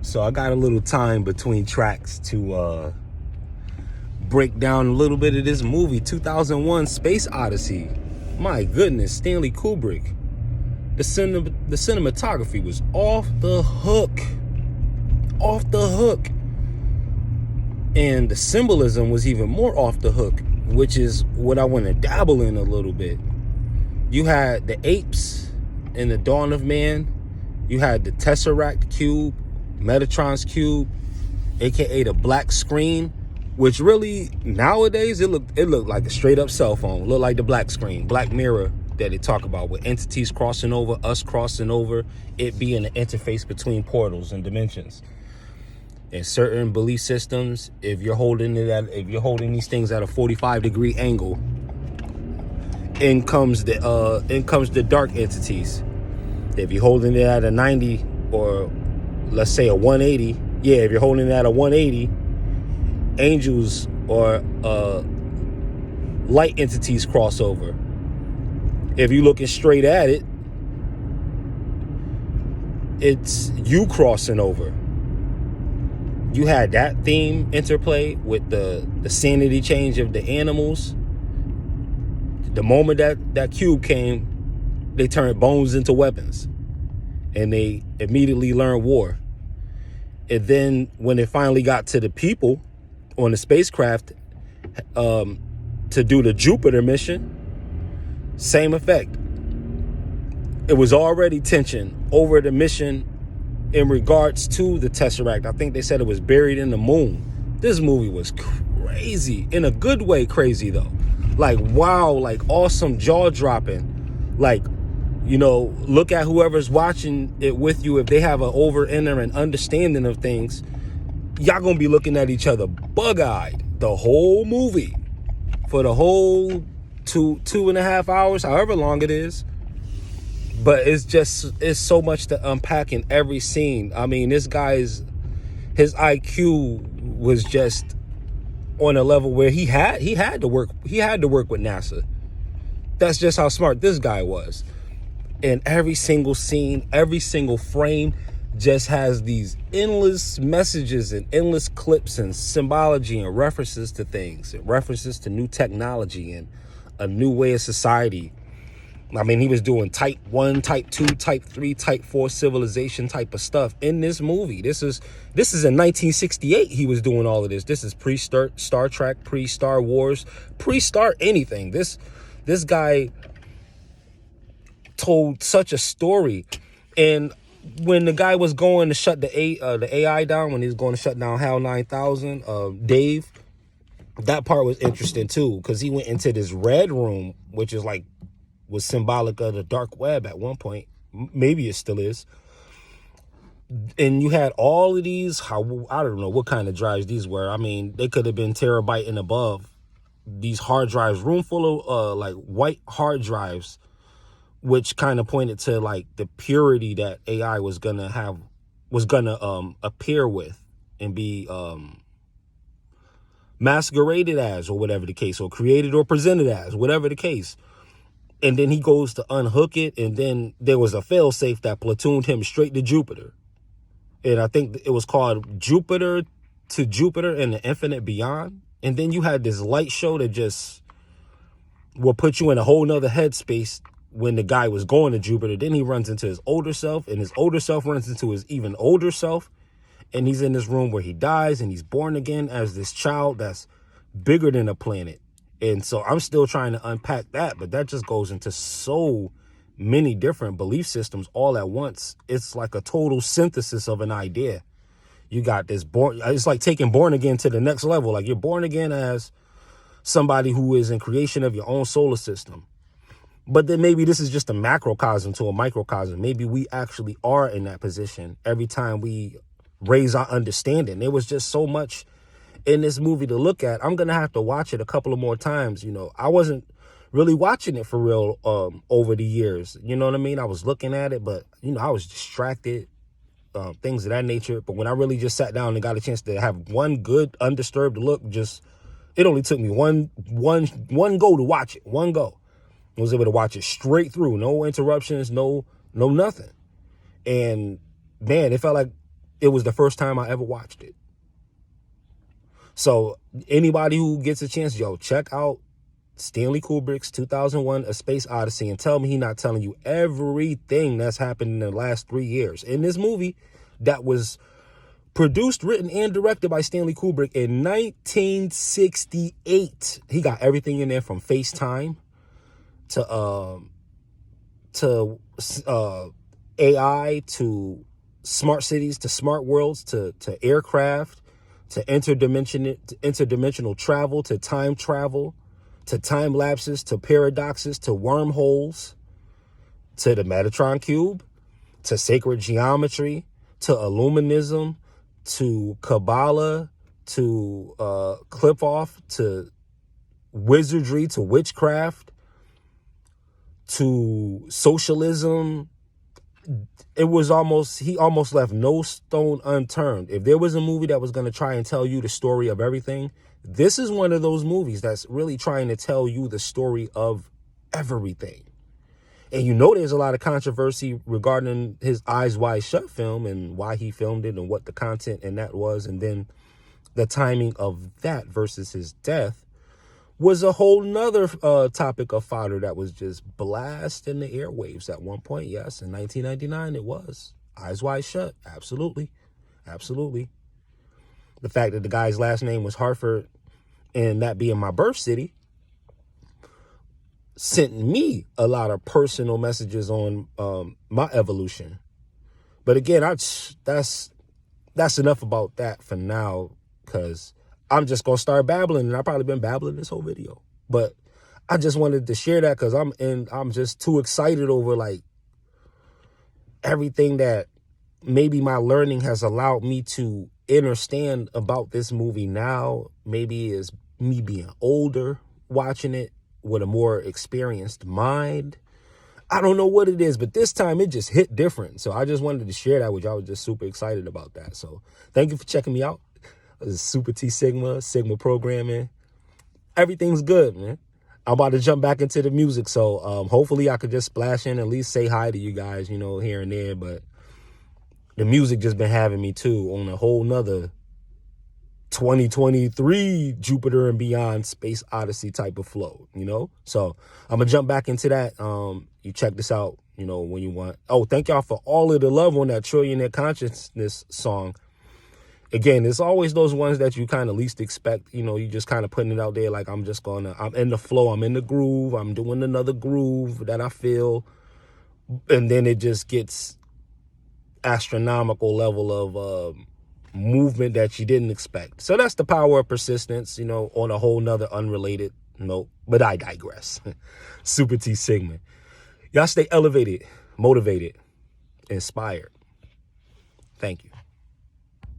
So I got a little time between tracks to break down a little bit of this movie, 2001 Space Odyssey. My goodness, Stanley Kubrick. The cinematography was off the hook. Off the hook. And the symbolism was even more off the hook, which is what I want to dabble in a little bit. You had the apes in the Dawn of Man. You had the Tesseract Cube, Metatron's Cube, aka the black screen, which really nowadays it looked like a straight up cell phone. It looked like the black screen, Black Mirror that they talk about, with entities crossing over, us crossing over, it being an interface between portals and dimensions. In certain belief systems, if you're holding these things at a 45-degree angle, in comes the dark entities. If you're holding it at a 90, or let's say a 180, if you're holding it at a 180, angels or light entities cross over. If you're looking straight at it, it's you crossing over. You had that theme interplay with the sanity change of the animals. The moment that cube came, they turned bones into weapons. And they immediately learned war. And then when it finally got to the people on the spacecraft to do the Jupiter mission, same effect. It was already tension over the mission in regards to the Tesseract. I think they said it was buried in the moon. This movie was crazy, in a good way crazy though. Like, wow, like awesome, jaw-dropping. Like, you know, look at whoever's watching it with you. If they have an over-inner and understanding of things, y'all gonna be looking at each other bug-eyed the whole movie. For the whole 2.5 hours, however long it is. But it's so much to unpack in every scene. I mean, his IQ was just on a level where he had to work with NASA. That's just how smart this guy was. And every single scene, every single frame just has these endless messages and endless clips and symbology and references to things, and references to new technology and a new way of society. I mean, he was doing type 1, type 2, type 3, type 4 civilization type of stuff in this movie. This is in 1968 he was doing all of this. This is pre-Star Trek, pre-Star Wars, pre-Star anything. This guy told such a story. And when the guy was going to shut the AI down, when he was going to shut down HAL 9000, Dave, that part was interesting too, because he went into this red room, which is like, was symbolic of the dark web at one point. Maybe it still is. And you had all of these, I don't know what kind of drives these were. I mean, they could have been terabyte and above. These hard drives, room full of like white hard drives, which kind of pointed to like the purity that AI was gonna appear with and be masqueraded as, or whatever the case, or created or presented as, whatever the case. And then he goes to unhook it, and then there was a failsafe that platooned him straight to Jupiter. And I think it was called Jupiter to Jupiter and the Infinite Beyond. And then you had this light show that just will put you in a whole nother headspace when the guy was going to Jupiter. Then he runs into his older self, and his older self runs into his even older self. And he's in this room where he dies, and he's born again as this child that's bigger than a planet. And so I'm still trying to unpack that, but that just goes into so many different belief systems all at once. It's like a total synthesis of an idea. You got this it's like taking born again to the next level. Like, you're born again as somebody who is in creation of your own solar system. But then maybe this is just a macrocosm to a microcosm. Maybe we actually are in that position every time we raise our understanding. There was just so much in this movie to look at. I'm going to have to watch it a couple of more times. You know, I wasn't really watching it for real over the years. You know what I mean? I was looking at it, but, you know, I was distracted, things of that nature. But when I really just sat down and got a chance to have one good undisturbed look, it only took me one go to watch it. One go. I was able to watch it straight through. No interruptions, no nothing. And man, it felt like It was the first time I ever watched it. So anybody who gets a chance, yo, check out Stanley Kubrick's 2001 A Space Odyssey and tell me he's not telling you everything that's happened in the last 3 years. In this movie that was produced, written, and directed by Stanley Kubrick in 1968. He got everything in there from FaceTime to AI to smart cities to smart worlds to aircraft to interdimensional travel to time lapses to paradoxes to wormholes to the Metatron cube to sacred geometry to illuminism to Kabbalah to clip off to wizardry to witchcraft to socialism. It was he almost left no stone unturned. If there was a movie that was going to try and tell you the story of everything, this is one of those movies that's really trying to tell you the story of everything. And you know there's a lot of controversy regarding his Eyes Wide Shut film and why he filmed it and what the content in that was. And then the timing of that versus his death was a whole nother topic of fodder that was just blasting the airwaves at one point. Yes, in 1999 it was. Eyes Wide Shut. Absolutely. Absolutely. The fact that the guy's last name was Hartford and that being my birth city sent me a lot of personal messages on my evolution. But again, that's enough about that for now, because I'm just going to start babbling, and I've probably been babbling this whole video. But I just wanted to share that because I'm just too excited over like everything that maybe my learning has allowed me to understand about this movie now. Maybe is me being older watching it with a more experienced mind. I don't know what it is, but this time it just hit different. So I just wanted to share that with y'all. I was just super excited about that. So thank you for checking me out. This is Super T Sigma programming. Everything's good, man. I'm about to jump back into the music. So hopefully I could just splash in, at least say hi to you guys, you know, here and there. But the music just been having me too on a whole nother 2023 Jupiter and Beyond Space Odyssey type of flow, you know? So I'm going to jump back into that. You check this out, you know, when you want. Oh, thank y'all for all of the love on that Trillionaire Consciousness song. Again, it's always those ones that you kind of least expect. You know, you just kind of putting it out there like I'm in the flow, I'm in the groove, I'm doing another groove that I feel. And then it just gets astronomical level of movement that you didn't expect. So that's the power of persistence, you know, on a whole nother unrelated note. But I digress. Super T Sigma. Y'all stay elevated, motivated, inspired. Thank you.